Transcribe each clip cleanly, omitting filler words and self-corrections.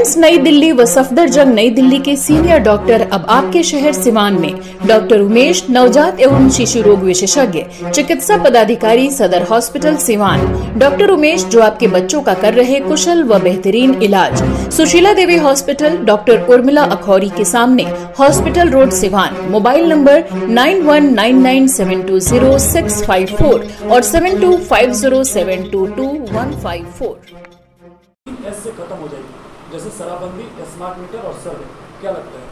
AIIMS नई दिल्ली व सफदरजंग नई दिल्ली के सीनियर डॉक्टर अब आपके शहर सिवान में। डॉक्टर उमेश, नवजात एवं शिशु रोग विशेषज्ञ, चिकित्सा पदाधिकारी, सदर हॉस्पिटल सिवान। डॉक्टर उमेश जो आपके बच्चों का कर रहे कुशल व बेहतरीन इलाज। सुशीला देवी हॉस्पिटल, डॉक्टर उर्मिला अखौरी के सामने, hospital road Siwan. Mobile number 9199720654 और 7250722154। से खत्म हो जाएगी, जैसे शराबबंदी, स्मार्ट मीटर और सर्वे। क्या लगता है?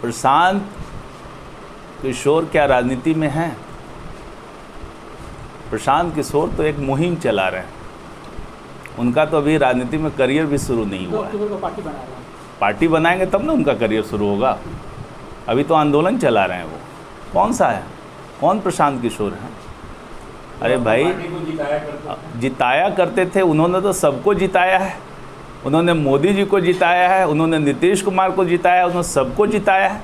प्रशांत किशोर क्या राजनीति में हैं? प्रशांत किशोर तो एक मुहिम चला रहे हैं। उनका तो अभी राजनीति में करियर भी शुरू नहीं हुआ है। पार्टी बनाएंगे तब ना उनका करियर शुरू होगा। अभी तो आंदोलन चला रहे हैं वो। कौन सा है? कौन प्रशांत किशोर है? अरे भाई, जिताया करते थे, उन्होंने तो सबको जिताया है। उन्होंने मोदी जी को जिताया है, उन्होंने नीतीश कुमार को जिताया है, उन्होंने सबको जिताया है।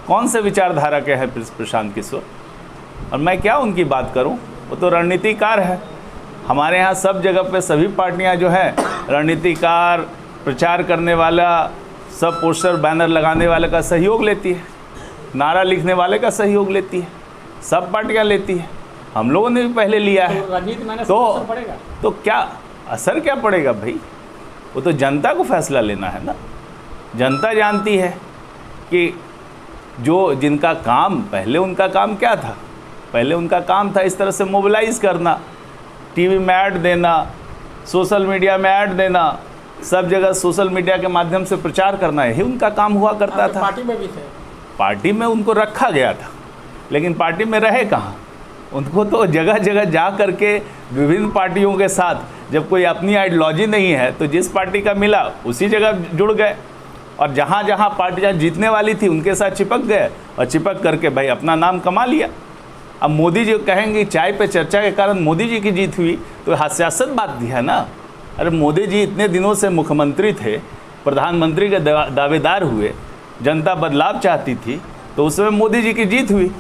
कौन से विचारधारा के हैं प्रशांत किशोर? और मैं क्या उनकी बात करूं? वो तो रणनीतिकार है। हमारे यहाँ सब जगह पे सभी पार्टियां जो हैं, रणनीतिकार, प्रचार करने वाला, सब पोस्टर बैनर लगाने वाले का सहयोग लेती है, नारा लिखने वाले का सहयोग लेती है, सब पार्टियाँ लेती है। हम लोगों ने भी पहले लिया है। तो क्या असर क्या पड़ेगा भाई? वो तो जनता को फैसला लेना है ना। जनता जानती है कि जो जिनका काम, पहले उनका काम क्या था? पहले उनका काम था इस तरह से मोबिलाइज करना, टीवी में ऐड देना, सोशल मीडिया में ऐड देना, सब जगह सोशल मीडिया के माध्यम से प्रचार करना, यही उनका काम हुआ करता था। पार्टी में भी थे। पार्टी में उनको रखा गया था, लेकिन पार्टी में रहे कहाँ? उनको तो जगह जगह जा करके विभिन्न पार्टियों के साथ, जब कोई अपनी आइडियोलॉजी नहीं है तो जिस पार्टी का मिला उसी जगह जुड़ गए, और जहाँ जहाँ पार्टियाँ जीतने वाली थी उनके साथ चिपक गए, और चिपक करके भाई अपना नाम कमा लिया। अब मोदी जी कहेंगे चाय पे चर्चा के कारण मोदी जी की जीत हुई, तो हास्यास्पद बात दी है ना। अरे मोदी जी इतने दिनों से मुख्यमंत्री थे, प्रधानमंत्री के दावेदार हुए, जनता बदलाव चाहती थी, तो उस समय मोदी जी की जीत हुई।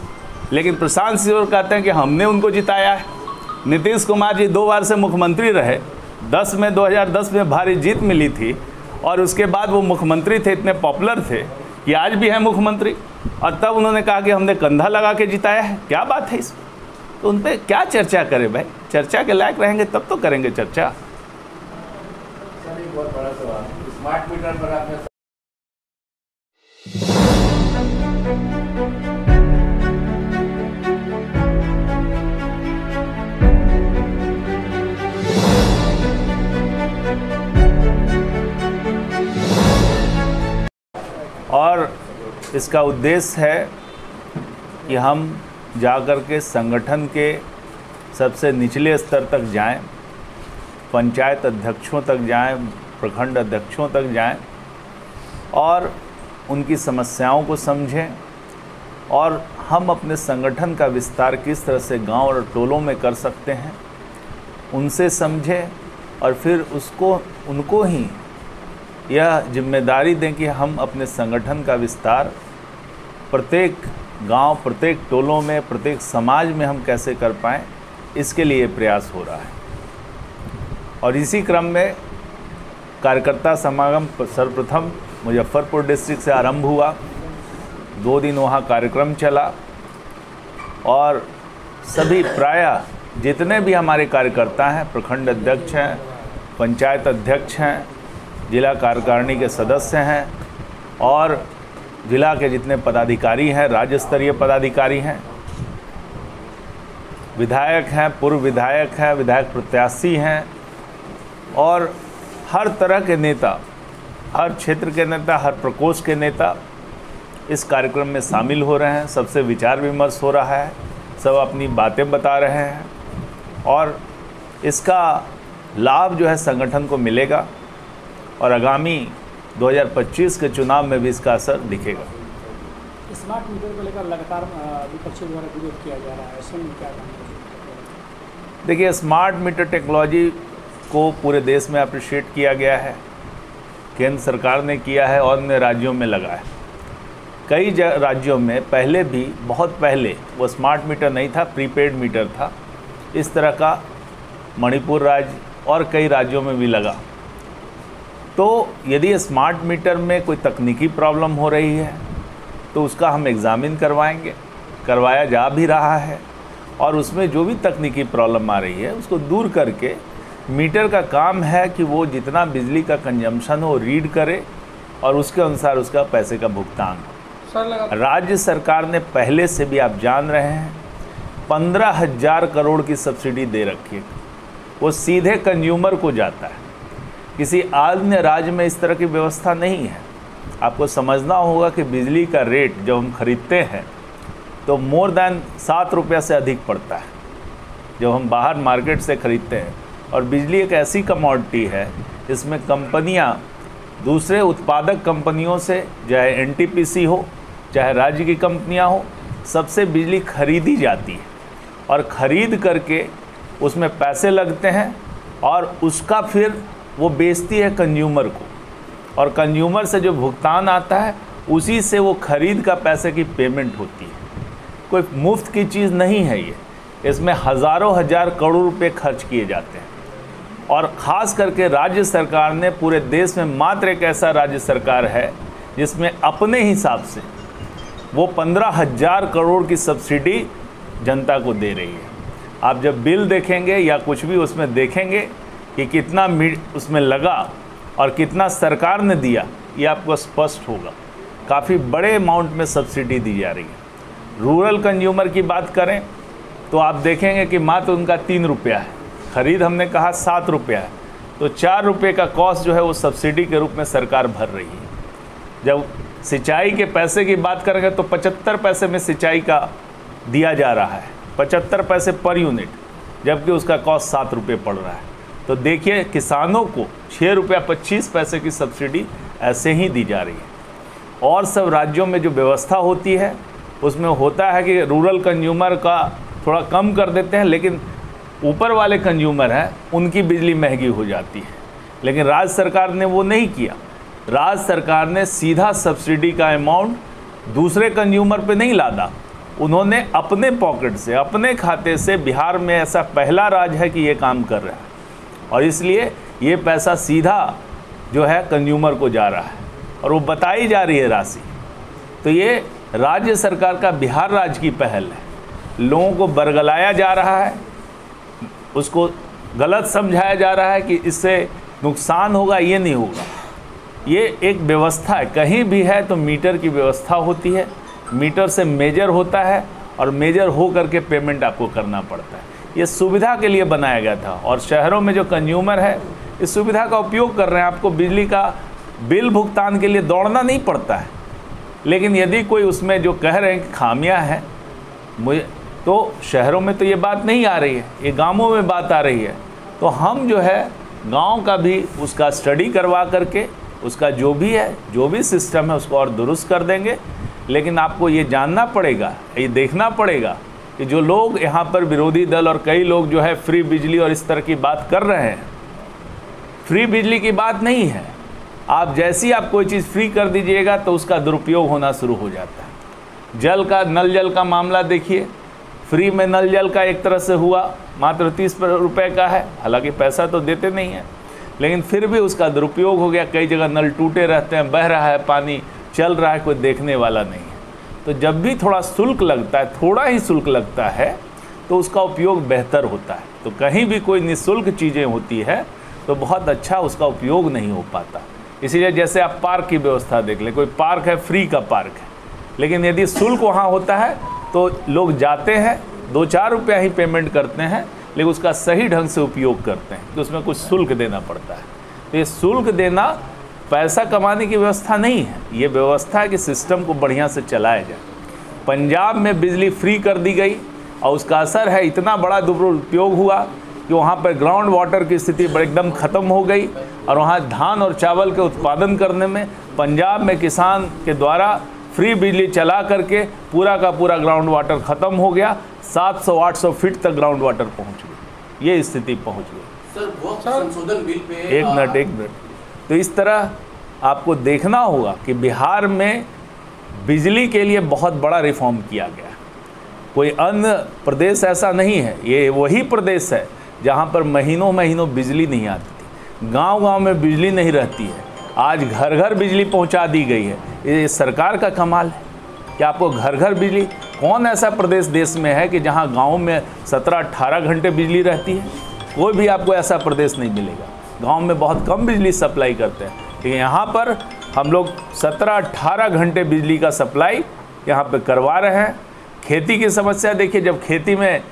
लेकिन प्रशांत किशोर कहते हैं कि हमने उनको जिताया है। नीतीश कुमार जी 2 बार से मुख्यमंत्री रहे, 2010 में भारी जीत मिली थी, और उसके बाद वो मुख्यमंत्री थे, इतने पॉपुलर थे कि आज भी हैं मुख्यमंत्री, और तब उन्होंने कहा कि हमने कंधा लगा के जिताया है। क्या बात है इसमें? तो उन पर क्या चर्चा करें भाई? चर्चा के लायक रहेंगे तब तो करेंगे चर्चा। सर, एक बहुत बड़ा सवाल, स्मार्ट मीटर पर आपने और इसका उद्देश्य है कि हम जाकर के संगठन के सबसे निचले स्तर तक जाएं, पंचायत अध्यक्षों तक जाएं, प्रखंड अध्यक्षों तक जाएं, और उनकी समस्याओं को समझें, और हम अपने संगठन का विस्तार किस तरह से गांव और टोलों में कर सकते हैं उनसे समझें, और फिर उनको ही यह जिम्मेदारी दें कि हम अपने संगठन का विस्तार प्रत्येक गांव, प्रत्येक टोलों में, प्रत्येक समाज में हम कैसे कर पाएँ, इसके लिए प्रयास हो रहा है। और इसी क्रम में कार्यकर्ता समागम सर्वप्रथम मुजफ्फरपुर डिस्ट्रिक्ट से आरंभ हुआ। 2 दिन वहाँ कार्यक्रम चला, और सभी प्रायः जितने भी हमारे कार्यकर्ता हैं, प्रखंड अध्यक्ष हैं, पंचायत अध्यक्ष हैं, जिला कार्यकारिणी के सदस्य हैं, और जिला के जितने पदाधिकारी हैं, राज्य स्तरीय पदाधिकारी हैं, विधायक हैं, पूर्व विधायक हैं, विधायक प्रत्याशी हैं, और हर तरह के नेता, हर क्षेत्र के नेता, हर प्रकोष्ठ के नेता इस कार्यक्रम में शामिल हो रहे हैं। सबसे विचार विमर्श हो रहा है, सब अपनी बातें बता रहे हैं, और इसका लाभ जो है संगठन को मिलेगा, और आगामी 2025 के चुनाव में भी इसका असर दिखेगा। स्मार्ट मीटर को लेकर लगातार विपक्षी द्वारा विरोध किया जा रहा है, ऐसे में क्या कहना है? देखिए, स्मार्ट मीटर टेक्नोलॉजी को पूरे देश में अप्रिशिएट किया गया है, केंद्र सरकार ने किया है, और अन्य राज्यों में लगा है। कई राज्यों में पहले भी, बहुत पहले वो स्मार्ट मीटर नहीं था, प्रीपेड मीटर था। इस तरह का मणिपुर राज्य और कई राज्यों में भी लगा। तो यदि स्मार्ट मीटर में कोई तकनीकी प्रॉब्लम हो रही है तो उसका हम एग्ज़ामिन करवाएंगे, करवाया जा भी रहा है, और उसमें जो भी तकनीकी प्रॉब्लम आ रही है उसको दूर करके मीटर का काम है कि वो जितना बिजली का कंजम्पशन हो रीड करे और उसके अनुसार उसका पैसे का भुगतान हो। राज्य सरकार ने पहले से भी आप जान रहे हैं 15,000 करोड़ की सब्सिडी दे रखी है, वो सीधे कंज्यूमर को जाता है। किसी अन्य राज्य में इस तरह की व्यवस्था नहीं है। आपको समझना होगा कि बिजली का रेट जब हम खरीदते हैं तो मोर देन 7 रुपये से अधिक पड़ता है जब हम बाहर मार्केट से खरीदते हैं। और बिजली एक ऐसी कमोडिटी है इसमें कंपनियां दूसरे उत्पादक कंपनियों से, चाहे एनटीपीसी हो चाहे राज्य की कंपनियां हो, सबसे बिजली खरीदी जाती है और ख़रीद करके उसमें पैसे लगते हैं और उसका फिर वो बेचती है कंज्यूमर को, और कंज्यूमर से जो भुगतान आता है उसी से वो खरीद का पैसे की पेमेंट होती है। कोई मुफ्त की चीज़ नहीं है ये, इसमें हज़ारों हजार करोड़ रुपए खर्च किए जाते हैं। और ख़ास करके राज्य सरकार ने, पूरे देश में मात्र एक ऐसा राज्य सरकार है जिसमें अपने हिसाब से वो 15,000 करोड़ की सब्सिडी जनता को दे रही है। आप जब बिल देखेंगे या कुछ भी उसमें देखेंगे कि कितना उसमें लगा और कितना सरकार ने दिया, ये आपको स्पष्ट होगा। काफ़ी बड़े अमाउंट में सब्सिडी दी जा रही है। रूरल कंज्यूमर की बात करें तो आप देखेंगे कि मात्र उनका 3 रुपया है, ख़रीद हमने कहा 7 रुपया है, तो 4 रुपये का कॉस्ट जो है वो सब्सिडी के रूप में सरकार भर रही है। जब सिंचाई के पैसे की बात करेंगे तो 75 पैसे में सिंचाई का दिया जा रहा है, 75 पैसे पर यूनिट, जबकि उसका कॉस्ट 7 रुपये पड़ रहा है। तो देखिए किसानों को 6 रुपया 25 पैसे की सब्सिडी ऐसे ही दी जा रही है। और सब राज्यों में जो व्यवस्था होती है उसमें होता है कि रूरल कंज्यूमर का थोड़ा कम कर देते हैं, लेकिन ऊपर वाले कंज्यूमर हैं उनकी बिजली महंगी हो जाती है। लेकिन राज्य सरकार ने वो नहीं किया। राज्य सरकार ने सीधा सब्सिडी का अमाउंट दूसरे कंज्यूमर पे नहीं लादा, उन्होंने अपने पॉकेट से, अपने खाते से, बिहार में ऐसा पहला राज्य है कि ये काम कर रहा है, और इसलिए ये पैसा सीधा जो है कंज्यूमर को जा रहा है और वो बताई जा रही है राशि। तो ये राज्य सरकार का, बिहार राज्य की पहल है। लोगों को बरगलाया जा रहा है, उसको गलत समझाया जा रहा है कि इससे नुकसान होगा, ये नहीं होगा। ये एक व्यवस्था है, कहीं भी है तो मीटर की व्यवस्था होती है, मीटर से मेजर होता है और मेजर हो करके पेमेंट आपको करना पड़ता है। ये सुविधा के लिए बनाया गया था और शहरों में जो कंज्यूमर है इस सुविधा का उपयोग कर रहे हैं। आपको बिजली का बिल भुगतान के लिए दौड़ना नहीं पड़ता है। लेकिन यदि कोई उसमें जो कह रहे हैं कि खामियां हैं, मुझे तो शहरों में तो ये बात नहीं आ रही है, ये गांवों में बात आ रही है। तो हम जो है गांव का भी उसका स्टडी करवा करके उसका जो भी सिस्टम है उसको और दुरुस्त कर देंगे। लेकिन आपको ये जानना पड़ेगा, ये देखना पड़ेगा कि जो लोग यहाँ पर विरोधी दल और कई लोग जो है फ्री बिजली और इस तरह की बात कर रहे हैं, फ्री बिजली की बात नहीं है। आप जैसी आप कोई चीज़ फ्री कर दीजिएगा तो उसका दुरुपयोग होना शुरू हो जाता है। जल का, नल जल का मामला देखिए, फ्री में नल जल का एक तरह से हुआ, मात्र 30 रुपये का है, हालांकि पैसा तो देते नहीं है, लेकिन फिर भी उसका दुरुपयोग हो गया। कई जगह नल टूटे रहते हैं, बह रहा है पानी, चल रहा है, कोई देखने वाला नहीं है। तो जब भी थोड़ा शुल्क लगता है, थोड़ा ही शुल्क लगता है, तो उसका उपयोग बेहतर होता है। तो कहीं भी कोई निःशुल्क चीज़ें होती है तो बहुत अच्छा उसका उपयोग नहीं हो पाता। इसीलिए जैसे आप पार्क की व्यवस्था देख लें, कोई पार्क है, फ्री का पार्क है, लेकिन यदि शुल्क वहाँ होता है तो लोग जाते हैं, 2-4 रुपया ही पेमेंट करते हैं, लेकिन उसका सही ढंग से उपयोग करते हैं, तो उसमें कुछ शुल्क देना पड़ता है। तो ये शुल्क देना पैसा कमाने की व्यवस्था नहीं है, ये व्यवस्था है कि सिस्टम को बढ़िया से चलाया जाए। पंजाब में बिजली फ्री कर दी गई और उसका असर है इतना बड़ा दुरुपयोग हुआ कि वहाँ पर ग्राउंड वाटर की स्थिति एकदम ख़त्म हो गई, और वहाँ धान और चावल के उत्पादन करने में पंजाब में किसान के द्वारा फ्री बिजली चला करके पूरा का पूरा ग्राउंड वाटर ख़त्म हो गया। 700-800 फीट तक ग्राउंड वाटर पहुँच गई, ये स्थिति पहुँच गई। सर, वो संशोधन बिल पे एक मिनट। तो इस तरह आपको देखना होगा कि बिहार में बिजली के लिए बहुत बड़ा रिफॉर्म किया गया। कोई अन्य प्रदेश ऐसा नहीं है, ये वही प्रदेश है जहाँ पर महीनों महीनों बिजली नहीं आती थी, गांव-गांव में बिजली नहीं रहती है। आज घर घर बिजली पहुंचा दी गई है। ये सरकार का कमाल है कि आपको घर घर बिजली, कौन ऐसा प्रदेश देश में है कि जहां गांव में 17-18 घंटे बिजली रहती है? कोई भी आपको ऐसा प्रदेश नहीं मिलेगा। गांव में बहुत कम बिजली सप्लाई करते हैं, लेकिन यहाँ पर हम लोग 17-18 घंटे बिजली का सप्लाई यहाँ पे करवा रहे हैं। खेती की समस्या देखिए, जब खेती में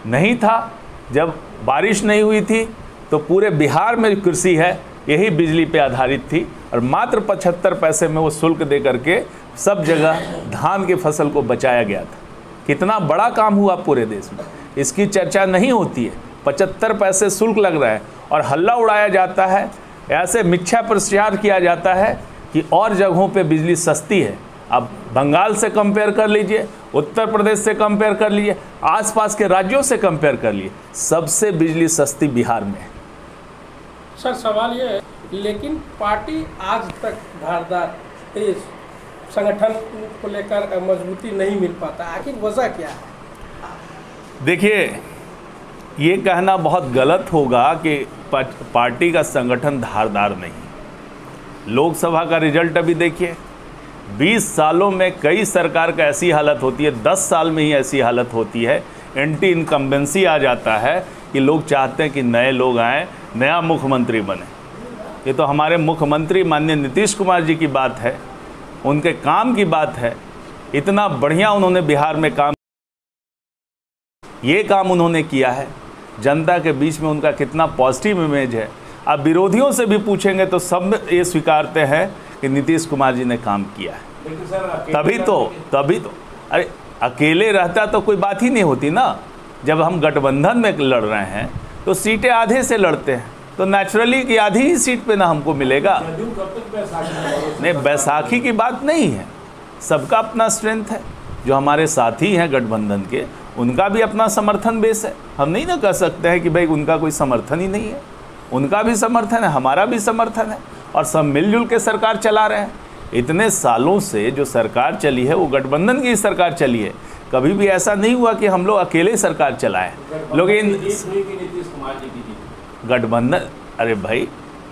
नहीं था, जब बारिश नहीं हुई थी, तो पूरे बिहार में कृषि है यही बिजली पे आधारित थी, और मात्र 75 पैसे में वो शुल्क दे करके सब जगह धान की फसल को बचाया गया था। कितना बड़ा काम हुआ पूरे देश में, इसकी चर्चा नहीं होती है। 75 पैसे शुल्क लग रहा है और हल्ला उड़ाया जाता है, ऐसे मिथ्या प्रचार किया जाता है कि और जगहों पे बिजली सस्ती है। अब बंगाल से कंपेयर कर लीजिए, उत्तर प्रदेश से कंपेयर कर लीजिए, आसपास के राज्यों से कंपेयर कर लीजिए, सबसे बिजली सस्ती बिहार में है। सर सवाल ये है, लेकिन पार्टी आज तक धारदार तेज संगठन को लेकर मजबूती नहीं मिल पाता, आखिर वजह क्या है? देखिए, ये कहना बहुत गलत होगा कि पार्टी का संगठन धारदार नहीं। लोकसभा का रिजल्ट अभी देखिए, 20 सालों में कई सरकार का ऐसी हालत होती है, 10 साल में ही ऐसी हालत होती है, एंटी इनकम्बेंसी आ जाता है कि लोग चाहते हैं कि नए लोग आएँ, नया मुख्यमंत्री बने। ये तो हमारे मुख्यमंत्री माननीय नीतीश कुमार जी की बात है, उनके काम की बात है। इतना बढ़िया उन्होंने बिहार में काम, ये काम उन्होंने किया है। जनता के बीच में उनका कितना पॉजिटिव इमेज है। अब विरोधियों से भी पूछेंगे तो सब ये स्वीकारते हैं कि नीतीश कुमार जी ने काम किया है। तभी तो अरे अकेले रहता तो कोई बात ही नहीं होती ना। जब हम गठबंधन में लड़ रहे हैं तो सीटें आधे से लड़ते हैं, तो नेचुरली कि आधी ही सीट पे ना हमको मिलेगा। नहीं, बैसाखी की बात नहीं है, सबका अपना स्ट्रेंथ है। जो हमारे साथी हैं गठबंधन के, उनका भी अपना समर्थन बेस है। हम नहीं ना कह सकते हैं कि भाई उनका कोई समर्थन ही नहीं है। उनका भी समर्थन है, हमारा भी समर्थन है, और सब मिलजुल के सरकार चला रहे हैं। इतने सालों से जो सरकार चली है वो गठबंधन की सरकार चली है। कभी भी ऐसा नहीं हुआ कि हम लोग अकेले सरकार चलाएं। लेकिन गठबंधन, अरे भाई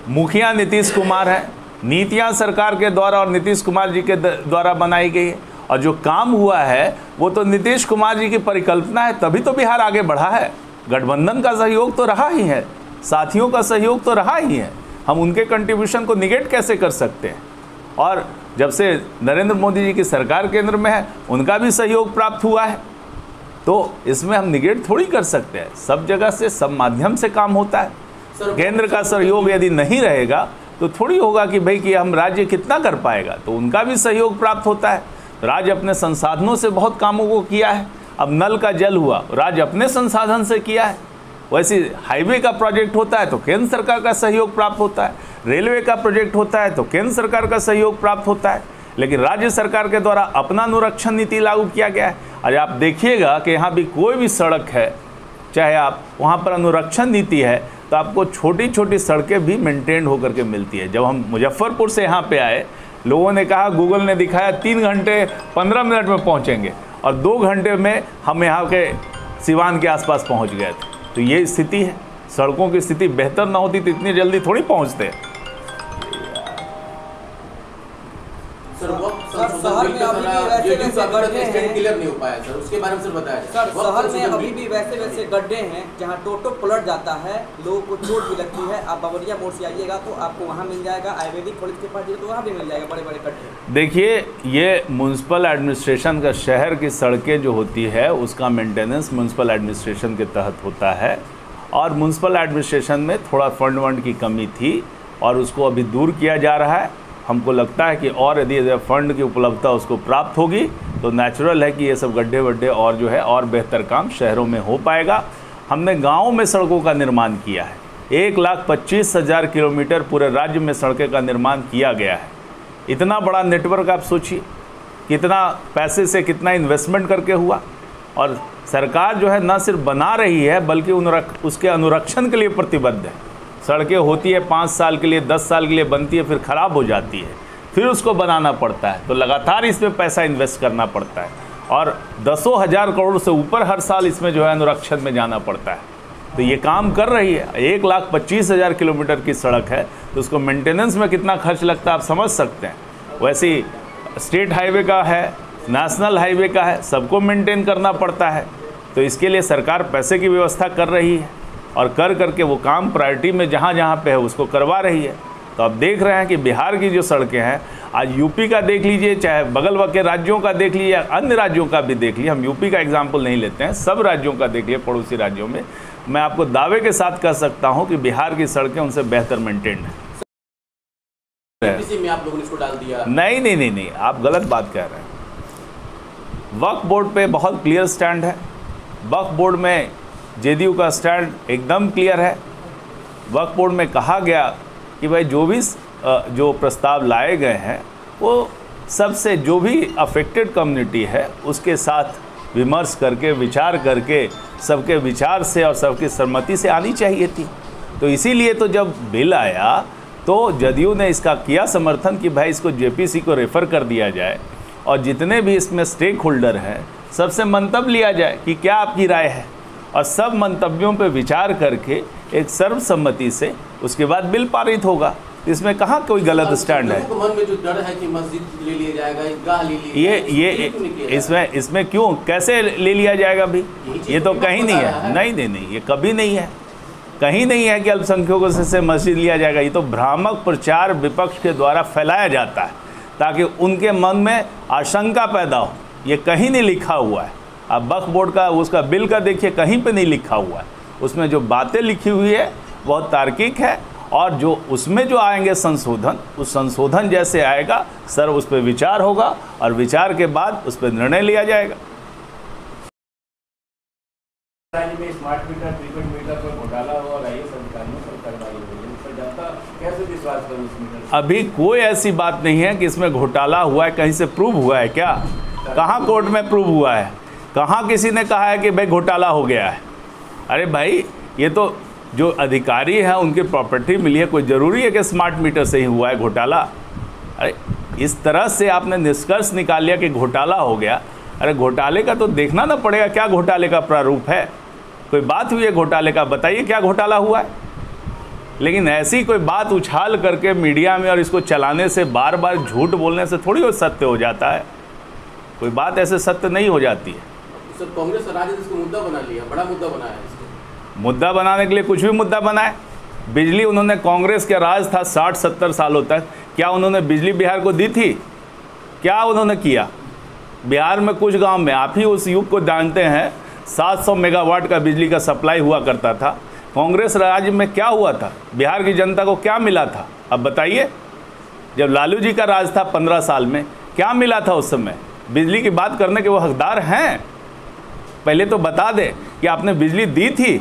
मुखिया नीतीश कुमार है, नीतियां सरकार के द्वारा और नीतीश कुमार जी के द्वारा बनाई गई है, और जो काम हुआ है वो तो नीतीश कुमार जी की परिकल्पना है, तभी तो बिहार आगे बढ़ा है। गठबंधन का सहयोग तो रहा ही है, साथियों का सहयोग तो रहा ही है। हम उनके कंट्रीब्यूशन को निगेट कैसे कर सकते हैं? और जब से नरेंद्र मोदी जी की सरकार केंद्र में है, उनका भी सहयोग प्राप्त हुआ है, तो इसमें हम निगेट थोड़ी कर सकते हैं। सब जगह से, सब माध्यम से काम होता है। केंद्र का सहयोग यदि नहीं रहेगा तो थोड़ी होगा कि भाई कि हम राज्य कितना कर पाएगा, तो उनका भी सहयोग प्राप्त होता है। राज्य अपने संसाधनों से बहुत कामों को किया है। अब नल का जल हुआ, राज्य अपने संसाधन से किया है। वैसे हाईवे का प्रोजेक्ट होता है तो केंद्र सरकार का सहयोग प्राप्त होता है, रेलवे का प्रोजेक्ट होता है तो केंद्र सरकार का सहयोग प्राप्त होता है। लेकिन राज्य सरकार के द्वारा अपना अनुरक्षण नीति लागू किया गया है। आज आप देखिएगा कि यहाँ भी कोई भी सड़क है, चाहे आप वहाँ पर अनुरक्षण नीति है, तो आपको छोटी छोटी सड़कें भी मेंटेन होकर के मिलती है। जब हम मुजफ्फरपुर से यहाँ पे आए, लोगों ने कहा, गूगल ने दिखाया 3 घंटे 15 मिनट में पहुँचेंगे, और 2 घंटे में हम यहाँ के सिवान के आसपास पहुँच गए थे। तो ये स्थिति है। सड़कों की स्थिति बेहतर ना होती तो इतनी जल्दी थोड़ी पहुँचते। शहर में अभी भी वैसे गड्ढे क्लियर नहीं हो पाया सर, उसके बारे में सर बताया। सर शहर में अभी भी वैसे गड्ढे हैं जहां टोटो पलट जाता है, लोगों को चोट भी लगती है। आप बवरिया मोड़ से आइएगा तो आपको वहां मिल जाएगा, आयुर्वेदिक कॉलेज के पास तो वहां भी मिल जाएगा बड़े बड़े गड्ढे। देखिए, ये म्यूनसिपल एडमिनिस्ट्रेशन का, शहर की सड़कें जो होती है उसका मेंटेनेंस म्यूनसिपल एडमिनिस्ट्रेशन के तहत होता है, और म्यूनसिपल एडमिनिस्ट्रेशन में थोड़ा फंड की कमी थी और उसको अभी दूर किया जा रहा है। हमको लगता है कि और यदि फंड की उपलब्धता उसको प्राप्त होगी तो नेचुरल है कि ये सब गड्ढे वड्ढे और जो है और बेहतर काम शहरों में हो पाएगा। हमने गाँव में सड़कों का निर्माण किया है। 1,25,000 किलोमीटर पूरे राज्य में सड़कें का निर्माण किया गया है। इतना बड़ा नेटवर्क आप सोचिए, कितना पैसे से कितना इन्वेस्टमेंट करके हुआ। और सरकार जो है न सिर्फ बना रही है बल्कि उसके अनुरक्षण के लिए प्रतिबद्ध है। सड़कें होती है 5 साल के लिए, 10 साल के लिए बनती है, फिर ख़राब हो जाती है, फिर उसको बनाना पड़ता है, तो लगातार इसमें पैसा इन्वेस्ट करना पड़ता है, और 10,000 करोड़ से ऊपर हर साल इसमें जो है अनुरक्षण में जाना पड़ता है। तो ये काम कर रही है। 1,25,000 किलोमीटर की सड़क है तो उसको मेंटेनेंस में कितना खर्च लगता है आप समझ सकते हैं। वैसे ही स्टेट हाईवे का है, नेशनल हाईवे का है, सबको मेंटेन करना पड़ता है। तो इसके लिए सरकार पैसे की व्यवस्था कर रही है और कर करके वो काम प्रायोरिटी में जहाँ जहाँ पे है उसको करवा रही है। तो आप देख रहे हैं कि बिहार की जो सड़कें हैं, आज यूपी का देख लीजिए, चाहे बगल के राज्यों का देख लीजिए, अन्य राज्यों का भी देख लीजिए, हम यूपी का एग्जाम्पल नहीं लेते हैं, सब राज्यों का देख लीजिए, पड़ोसी राज्यों में मैं आपको दावे के साथ कह सकता हूं कि बिहार की सड़कें उनसे बेहतर मेंटेन्ड हैं। में आप लोगों ने इसको डाल दिया? नहीं, आप गलत बात कह रहे हैं। वक्फ बोर्ड पे बहुत क्लियर स्टैंड है। वक्फ बोर्ड में जेडीयू का स्टैंड एकदम क्लियर है। वक्फ बोर्ड में कहा गया कि भाई जो प्रस्ताव लाए गए हैं वो सबसे जो भी अफेक्टेड कम्युनिटी है उसके साथ विमर्श करके, विचार करके, सबके विचार से और सबकी सहमति से आनी चाहिए थी। तो इसीलिए तो जब बिल आया तो जदयू ने इसका किया समर्थन कि भाई इसको जेपीसी को रेफ़र कर दिया जाए और जितने भी इसमें स्टेक होल्डर हैं सबसे मंतव्य लिया जाए कि क्या आपकी राय है, और सब मंतव्यों पर विचार करके एक सर्वसम्मति से उसके बाद बिल पारित होगा। इसमें कहाँ कोई गलत स्टैंड है? मन में जो डर है कि मस्जिद ले लिया जाएगा, ईदगाह ले लिया ये इसमें क्यों, कैसे ले लिया जाएगा भी? ये तो कहीं नहीं है। नहीं, ये कभी नहीं है, कहीं नहीं है कि अल्पसंख्यकों से मस्जिद लिया जाएगा। ये तो भ्रामक प्रचार विपक्ष के द्वारा फैलाया जाता है ताकि उनके मन में आशंका पैदा हो। ये कहीं नहीं लिखा हुआ है। अब वक्फ बोर्ड का उसका बिल का देखिए, कहीं पे नहीं लिखा हुआ है। उसमें जो बातें लिखी हुई है बहुत तार्किक है और जो उसमें जो आएंगे संशोधन, उस संशोधन जैसे आएगा सर उस पर विचार होगा और विचार के बाद उस पर निर्णय लिया जाएगा। राज्य में स्मार्ट मीटर, प्रीपेड मीटर पर घोटाला हुआ और आईएएस अधिकारियों पर कार्रवाई हुई, उस पर जनता कैसे विश्वास करे उस मीटर? अभी कोई ऐसी बात नहीं है कि इसमें घोटाला हुआ है, कहीं से प्रूव हुआ है क्या? कहाँ कोर्ट में प्रूव हुआ है? कहाँ किसी ने कहा है कि भाई घोटाला हो गया है? अरे भाई ये तो जो अधिकारी हैं उनकी प्रॉपर्टी मिली है, कोई ज़रूरी है कि स्मार्ट मीटर से ही हुआ है घोटाला? अरे इस तरह से आपने निष्कर्ष निकाल लिया कि घोटाला हो गया। अरे घोटाले का तो देखना ना पड़ेगा, क्या घोटाले का प्रारूप है? कोई बात हुई है घोटाले का, बताइए क्या घोटाला हुआ है? लेकिन ऐसी कोई बात उछाल करके मीडिया में और इसको चलाने से, बार बार झूठ बोलने से थोड़ी वो सत्य हो जाता है। कोई बात ऐसे सत्य नहीं हो जाती है। सर कांग्रेस और राजद इसको मुद्दा बना लिया, बड़ा मुद्दा बनाया है इसको। मुद्दा बनाने के लिए कुछ भी मुद्दा बनाए। बिजली उन्होंने, कांग्रेस का राज था 60-70 सालों तक, क्या उन्होंने बिजली बिहार को दी थी? क्या उन्होंने किया? बिहार में कुछ गांव में, आप ही उस युग को जानते हैं, 700 मेगावाट का बिजली का सप्लाई हुआ करता था। कांग्रेस राज्य में क्या हुआ था? बिहार की जनता को क्या मिला था? अब बताइए। जब लालू जी का राज था 15 साल में, क्या मिला था उस समय? बिजली की बात करने के वो हकदार हैं? पहले तो बता दें कि आपने बिजली दी थी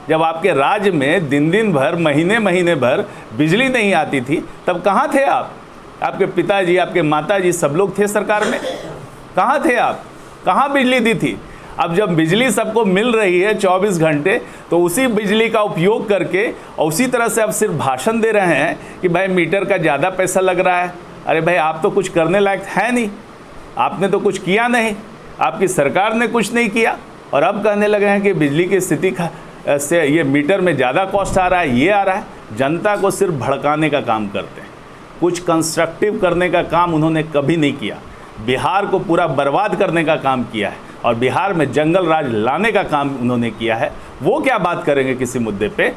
जब आपके राज्य में दिन भर, महीने भर बिजली नहीं आती थी, तब कहाँ थे आप? आपके पिताजी, आपके माताजी सब लोग थे सरकार में, कहाँ थे आप? कहाँ बिजली दी थी? अब जब बिजली सबको मिल रही है 24 घंटे, तो उसी बिजली का उपयोग करके और उसी तरह से आप सिर्फ भाषण दे रहे हैं कि भाई मीटर का ज़्यादा पैसा लग रहा है। अरे भाई आप तो कुछ करने लायक है नहीं, आपने तो कुछ किया नहीं, आपकी सरकार ने कुछ नहीं किया और अब कहने लगे हैं कि बिजली की स्थिति से ये मीटर में ज़्यादा कॉस्ट आ रहा है, ये आ रहा है। जनता को सिर्फ भड़काने का काम करते हैं, कुछ कंस्ट्रक्टिव करने का काम उन्होंने कभी नहीं किया। बिहार को पूरा बर्बाद करने का काम किया है और बिहार में जंगल राज लाने का काम उन्होंने किया है। वो क्या बात करेंगे किसी मुद्दे पे?